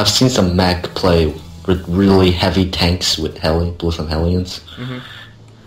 I've seen some mech play with really heavy tanks with Bluefin Hellions.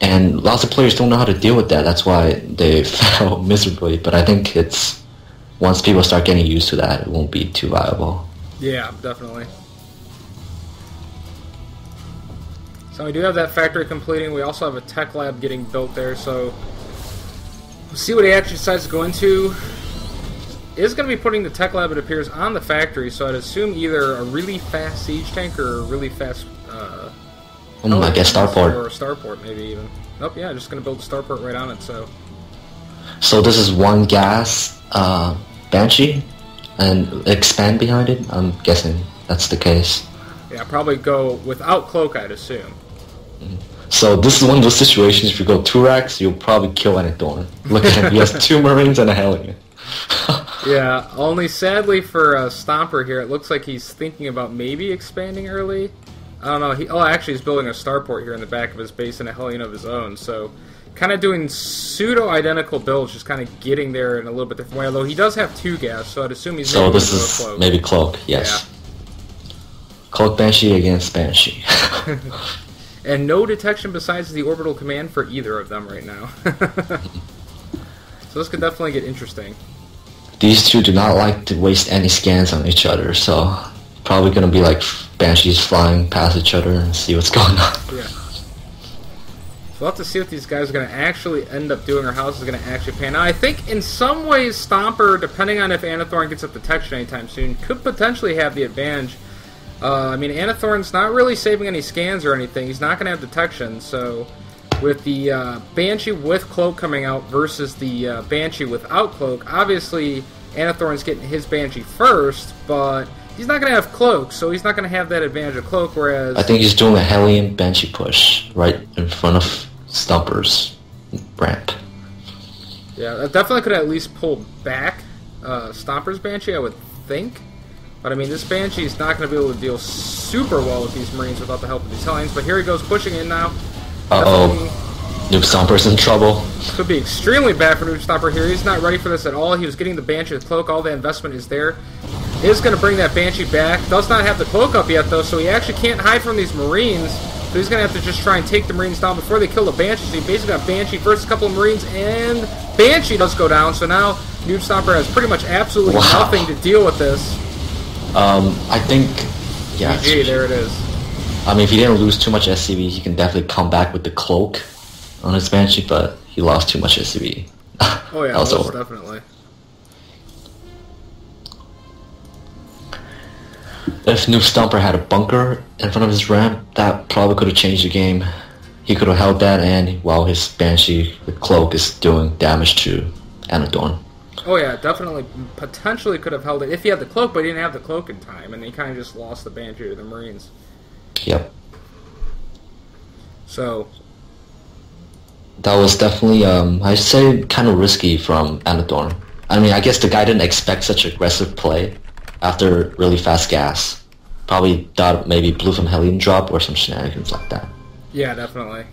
And lots of players don't know how to deal with that. That's why they fail miserably. But I think it's once people start getting used to that, it won't be too viable. Yeah, definitely. So we do have that factory completing. We also have a tech lab getting built there. So we'll see what he actually decides to go into. Is going to be putting the tech lab, it appears, on the factory. So I'd assume either a really fast siege tank or a really fast. I guess starport. Or a starport, maybe even. Nope, yeah, just going to build a starport right on it, so... So this is one gas Banshee, and expand behind it? I'm guessing that's the case. Yeah, probably go without cloak, I'd assume. So this is one of those situations, if you go 2 racks, you'll probably kill Anadorn. Look at him, he has 2 Marines and a Hellion. Yeah, only sadly for Stomper here, it looks like he's thinking about maybe expanding early. I don't know. Actually, he's building a starport here in the back of his base and a Hellion of his own. So, kind of doing pseudo-identical builds, just kind of getting there in a little bit different way. Although he does have 2 gas, so I'd assume he's maybe this is cloak. Maybe cloak, yes. Yeah. Cloak Banshee against Banshee. And no detection besides the orbital command for either of them right now. So this could definitely get interesting. These two do not like to waste any scans on each other, so probably going to be like Banshees flying past each other and see what's going on. Yeah. So we'll have to see what these guys are going to actually end up doing, or how this is going to actually pan out. I think in some ways Stomper, depending on if Anathorn gets up detection anytime soon, could potentially have the advantage. I mean, Anathorn's not really saving any scans or anything. He's not going to have detection, so with the Banshee with Cloak coming out versus the Banshee without Cloak, obviously Anathorn's getting his Banshee first, but he's not going to have Cloak, so he's not going to have that advantage of Cloak, whereas... I think he's doing a Hellion Banshee push right in front of Stomper's ramp. Yeah, that definitely could at least pull back Stomper's Banshee, I would think. But, I mean, this Banshee is not going to be able to deal super well with these Marines without the help of these Hellions, but here he goes pushing in now. Noob Stomper's in trouble. Could be extremely bad for Noob Stomper here. He's not ready for this at all. He was getting the Banshee with Cloak. All the investment is there. Is going to bring that Banshee back. Does not have the Cloak up yet, though, so he actually can't hide from these Marines. So he's going to have to just try and take the Marines down before they kill the Banshee. So he basically got Banshee first, a couple of Marines, and Banshee does go down. So now Noob Stomper has pretty much absolutely nothing to deal with this. I think... Yeah, GG, there it is. I mean, if he didn't lose too much SCV, he can definitely come back with the Cloak on his Banshee, but he lost too much SCV. Oh yeah, that was definitely. If Noob Stomper had a bunker in front of his ramp, that probably could have changed the game. He could have held that, and while his Banshee with Cloak is doing damage to Anadorn. Oh yeah, definitely, potentially could have held it if he had the Cloak, but he didn't have the Cloak in time, and he kind of just lost the Banshee to the Marines. Yep. So... that was definitely, I'd say, kind of risky from Anadorn. I mean, I guess the guy didn't expect such aggressive play after really fast gas. Probably thought maybe Bluefin Hellion drop or some shenanigans like that. Yeah, definitely.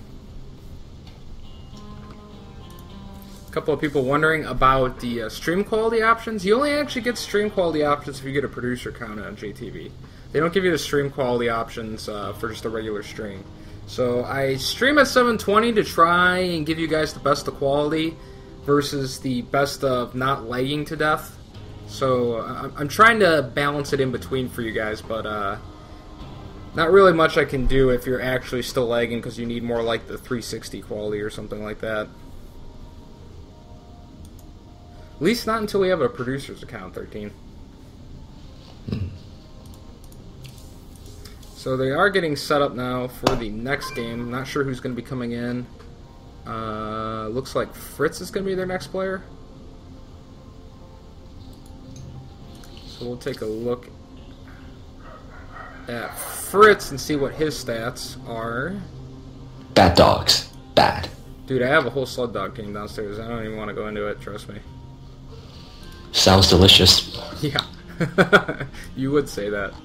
A couple of people wondering about the stream quality options. You only actually get stream quality options if you get a producer count on JTV. They don't give you the stream quality options for just a regular stream. So I stream at 720 to try and give you guys the best of quality versus the best of not lagging to death. So I'm trying to balance it in between for you guys, but not really much I can do if you're actually still lagging because you need more like the 360 quality or something like that. At least not until we have a producer's account, 13. So they are getting set up now for the next game. Not sure who's going to be coming in. Looks like Fritz is going to be their next player. So we'll take a look at Fritz and see what his stats are. Bad dogs. Bad. Dude, I have a whole Slug Dog game downstairs. I don't even want to go into it, trust me. Sounds delicious. Yeah. You would say that.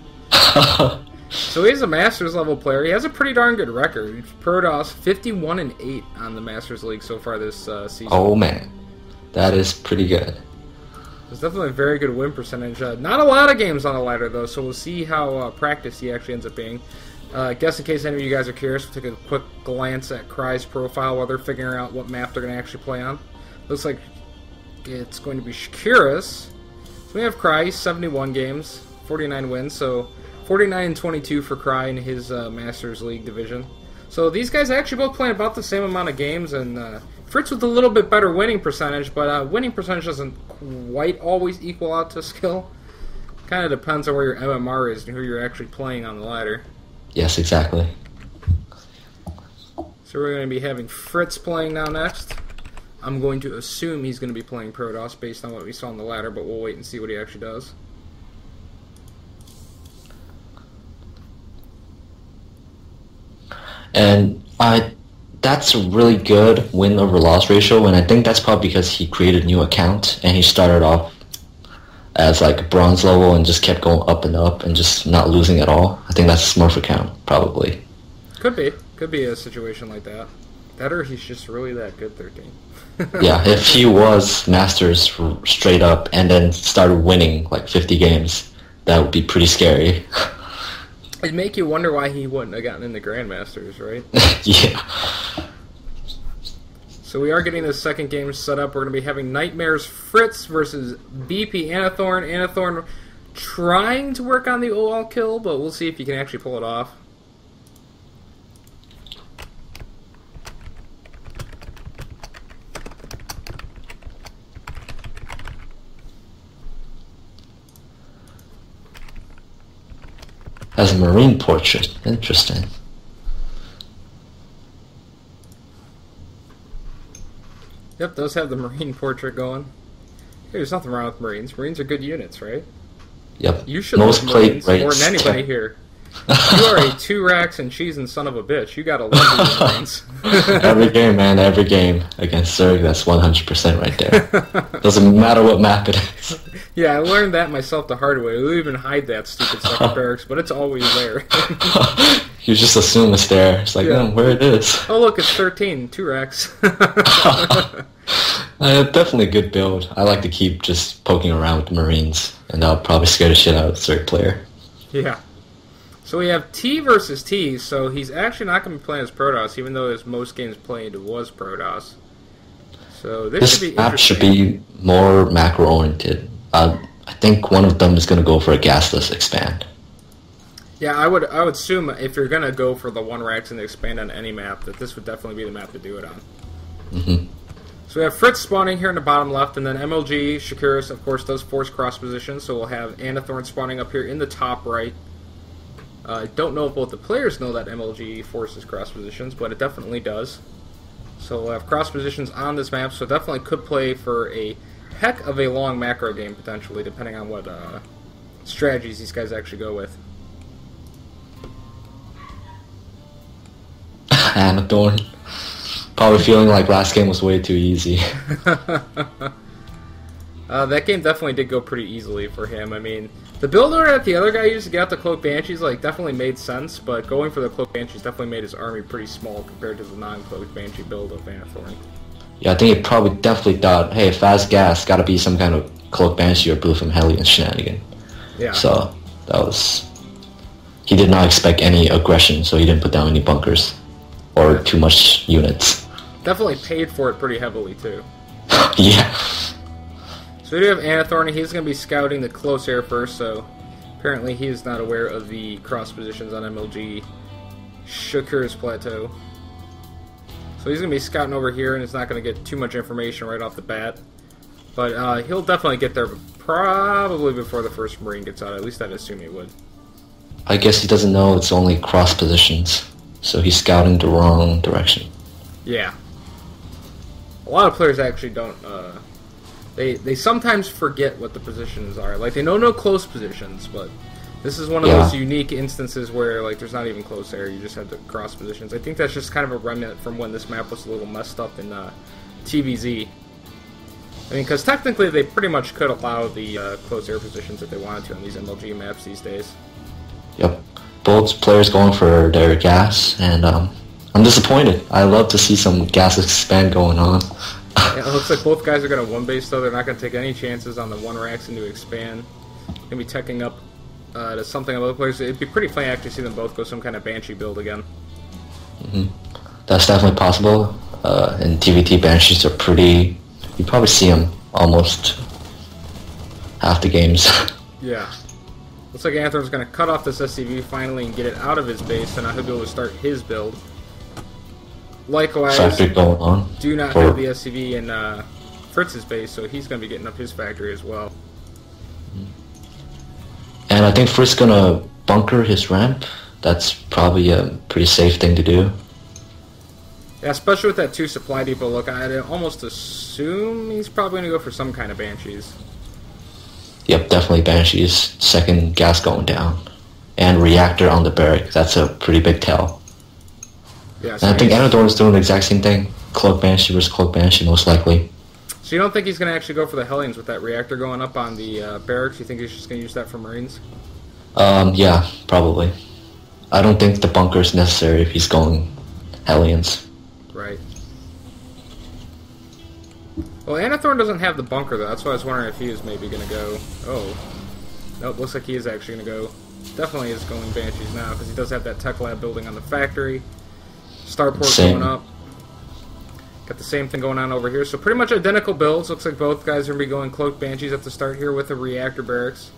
So he's a Masters level player. He has a pretty darn good record. Protoss 51-8 on the Masters League so far this season. Oh man, that is pretty good. There's definitely a very good win percentage. Not a lot of games on the ladder, though, so we'll see how practiced he actually ends up being. Guess in case any of you guys are curious, we'll take a quick glance at Cry's profile while they're figuring out what map they're going to actually play on. Looks like it's going to be Shakiris. So we have Cry, 71 games, 49 wins, so 49-22 for Cry in his Masters League division. So these guys are actually both playing about the same amount of games, and Fritz with a little bit better winning percentage, but winning percentage doesn't quite always equal out to skill. Kind of depends on where your MMR is and who you're actually playing on the ladder. Yes, exactly. So we're going to be having Fritz playing now next. I'm going to assume he's going to be playing Protoss based on what we saw on the ladder, but we'll wait and see what he actually does. And that's a really good win over loss ratio, and I think that's probably because he created a new account and he started off as like bronze level and just kept going up and just not losing at all. I think that's a Smurf account, probably. Could be a situation like that. That or he's just really that good, 13. Yeah, if he was Masters straight up and then started winning like 50 games, that would be pretty scary. It'd make you wonder why he wouldn't have gotten into Grandmasters, right? Yeah. So we are getting the second game set up. We're going to be having Nightmares Fritz versus BP Anathorn. Anathorn trying to work on the OL kill, but we'll see if he can actually pull it off. As a Marine portrait. Interesting. Yep, does have the Marine portrait going. Hey, there's nothing wrong with Marines. Marines are good units, right? Yep. You should love Marines more than anybody here. You are a 2-racks and cheesing son of a bitch. You gotta love these Marines. Every game, man, every game against Zerg, that's 100% right there. Doesn't matter what map it is. Yeah, I learned that myself the hard way. We even hide that stupid second barracks, but it's always there. You just assume it's there. It's like, yeah. Where it is. Oh, look, it's 13. 2-racks. Definitely a good build. I like to keep just poking around with the Marines, and I'll probably scare the shit out of the Zerg player. Yeah. So we have T versus T, so he's actually not going to be playing as Protoss, even though his most games played was Protoss. So this should be interesting. Map should be more macro-oriented. I think one of them is going to go for a gasless expand. Yeah, I would assume if you're going to go for the 1-racks and expand on any map, that this would definitely be the map to do it on. Mm-hmm. So we have Fritz spawning here in the bottom left, and then MLG, Shakiris, of course, does force cross position, so we'll have Anathorn spawning up here in the top right. I don't know if both the players know that MLG forces cross positions, but it definitely does. So we'll have cross positions on this map, so definitely could play for a heck of a long macro game, potentially, depending on what strategies these guys actually go with. Anathorn. Probably feeling like last game was way too easy. That game definitely did go pretty easily for him. I mean, the build order that the other guy used to get out the Cloak Banshees like definitely made sense, but going for the Cloak Banshees definitely made his army pretty small compared to the non-Cloak Banshee build of Anathorn. Yeah, I think he probably definitely thought, hey, fast gas, gotta be some kind of Cloak Banshee or Blue from Hellion shenanigan. Yeah. So, that was... He did not expect any aggression, so he didn't put down any bunkers. Or too much units. Definitely paid for it pretty heavily, too. Yeah. So we do have Anathorn, and he's going to be scouting the close air first, so apparently he is not aware of the cross positions on MLG Shakiris Plateau. So he's going to be scouting over here, and is not going to get too much information right off the bat. But he'll definitely get there probably before the first Marine gets out. At least I'd assume he would. I guess he doesn't know it's only cross positions, so he's scouting the wrong direction. Yeah. A lot of players actually don't... They sometimes forget what the positions are. Like, they know close positions, but this is one of those unique instances where, like, there's not even close air. You just have the cross positions. I think that's just kind of a remnant from when this map was a little messed up in TVZ. I mean, because technically they pretty much could allow the close air positions if they wanted to on these MLG maps these days. Yep. Both players going for their gas, and I'm disappointed. I love to see some gas expand going on. Yeah, it looks like both guys are going to one base, though. They're not going to take any chances on the one racks into expand. Going to be teching up to something of other players. It'd be pretty funny to actually see them both go some kind of Banshee build again. That's definitely possible. And TVT Banshees are pretty... You probably see them almost half the games. Yeah. Looks like Anthorn's going to cut off this SCV finally and get it out of his base, and now he'll be able to start his build. Likewise, Factory going on. do not have the SCV in Fritz's base, so he's going to be getting up his factory as well. And I think Fritz going to bunker his ramp. That's probably a pretty safe thing to do. Yeah, especially with that 2 supply depot look, I'd almost assume he's probably going to go for some kind of Banshees. Yep, definitely Banshees. Second gas going down. And reactor on the barrack. That's a pretty big tell. Yeah, so and I think Anador is doing the exact same thing. Cloak Banshee versus Cloak Banshee, most likely. So you don't think he's going to actually go for the Hellions with that reactor going up on the barracks? You think he's just going to use that for Marines? Yeah, probably. I don't think the bunker is necessary if he's going Hellions. Right. Well, Anathorn doesn't have the bunker, though. That's why I was wondering if he was maybe going to go... Oh. Nope, looks like he is actually going to go... Definitely is going Banshees now, because he does have that tech lab building on the factory. Starport going up. Got the same thing going on over here. So pretty much identical builds. Looks like both guys are going to be going Cloaked Banshees at the start here with the reactor barracks.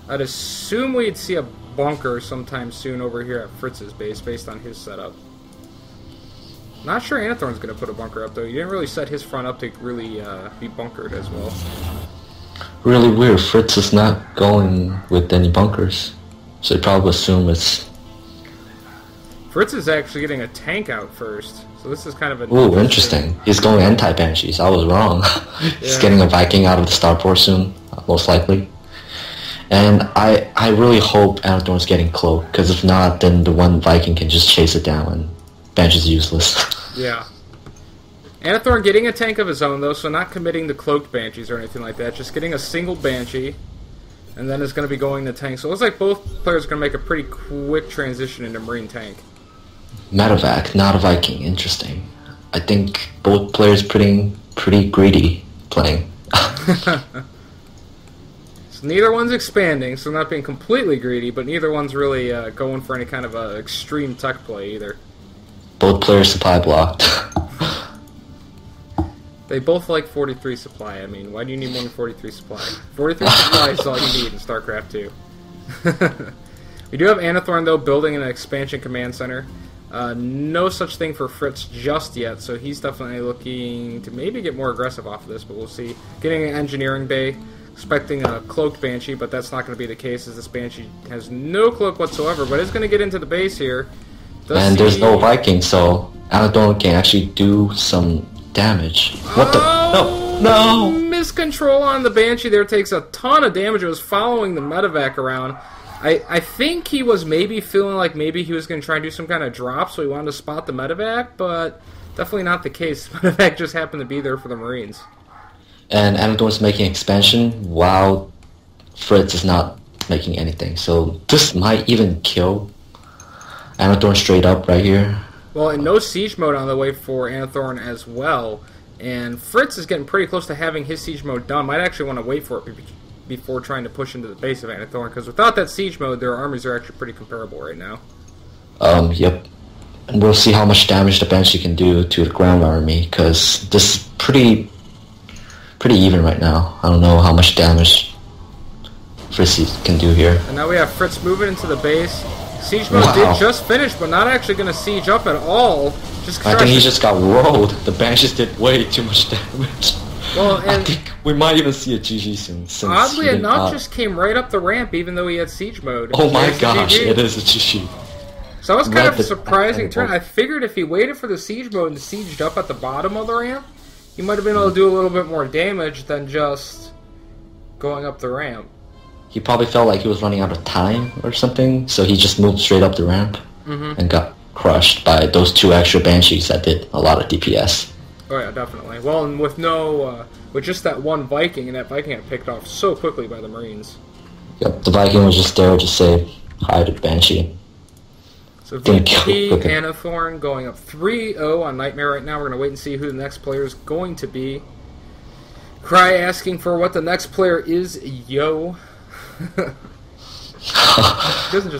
I'd assume we'd see a bunker sometime soon over here at Fritz's base based on his setup. Not sure Anathorn's going to put a bunker up, though. He didn't really set his front up to really be bunkered as well. Really weird. Fritz is not going with any bunkers. So you probably assume it's... Fritz is actually getting a tank out first. So this is kind of a... Ooh, interesting. He's going anti-Banshees. I was wrong. He's getting a Viking out of the starport soon, most likely. And I really hope Anathorn's getting Cloak, because if not, then the one Viking can just chase it down and Banshee's useless. Yeah. Anathorn getting a tank of his own, though, so not committing to Cloaked Banshees or anything like that. Just getting a single Banshee, and then it's going to be going to tank. So it looks like both players are going to make a pretty quick transition into Marine tank. Medevac, not a Viking. Interesting. I think both players pretty greedy playing. So neither one's expanding, so not being completely greedy, but neither one's really going for any kind of extreme tech play either. Both players supply blocked. They both like 43 supply. I mean, why do you need more than 43 supply? 43 supply is all you need in StarCraft 2. We do have Anathorn, though, building an expansion command center. No such thing for Fritz just yet, so he's definitely looking to maybe get more aggressive off of this, but we'll see. Getting an engineering bay, expecting a Cloaked Banshee, but that's not going to be the case, as this Banshee has no cloak whatsoever, but is going to get into the base here. And there's no Viking, so Anathorn can actually do some damage. What the? No! No! Miscontrol on the Banshee there takes a ton of damage. It was following the medevac around. I think he was maybe feeling like maybe he was going to try and do some kind of drop, so he wanted to spot the medevac, but definitely not the case. Medevac just happened to be there for the Marines. And Anathorn's making expansion while Fritz is not making anything. So this might even kill Anathorn straight up right here. Well, and no siege mode on the way for Anathorn as well. And Fritz is getting pretty close to having his siege mode done. Might actually want to wait for it before trying to push into the base of Anathorn, because without that siege mode, their armies are actually pretty comparable right now. Yep. And we'll see how much damage the Banshee can do to the ground army, because this is pretty even right now. I don't know how much damage Fritz can do here. And now we have Fritz moving into the base. Siege mode did just finish, but not actually going to siege up at all. I think he just got rolled. The Banshees did way too much damage. Well, and I think we might even see a GG soon. Since oddly enough, just came right up the ramp, even though he had siege mode. Oh my gosh, it is a GG. So that was kind of a surprising turn. I figured if he waited for the siege mode and sieged up at the bottom of the ramp, he might have been able to do a little bit more damage than just going up the ramp. He probably felt like he was running out of time or something, so he just moved straight up the ramp and got crushed by those two extra Banshees that did a lot of DPS. Oh yeah, definitely. Well, and with with just that one Viking, and that Viking got picked off so quickly by the Marines. Yep, the Viking was just there to say hi to Banshee. So So Thank VP you. Okay. Anna Thorne going up 3-0 on Nightmare right now. We're going to wait and see who the next player is going to be. Cry asking for what the next player is. Yo. He doesn't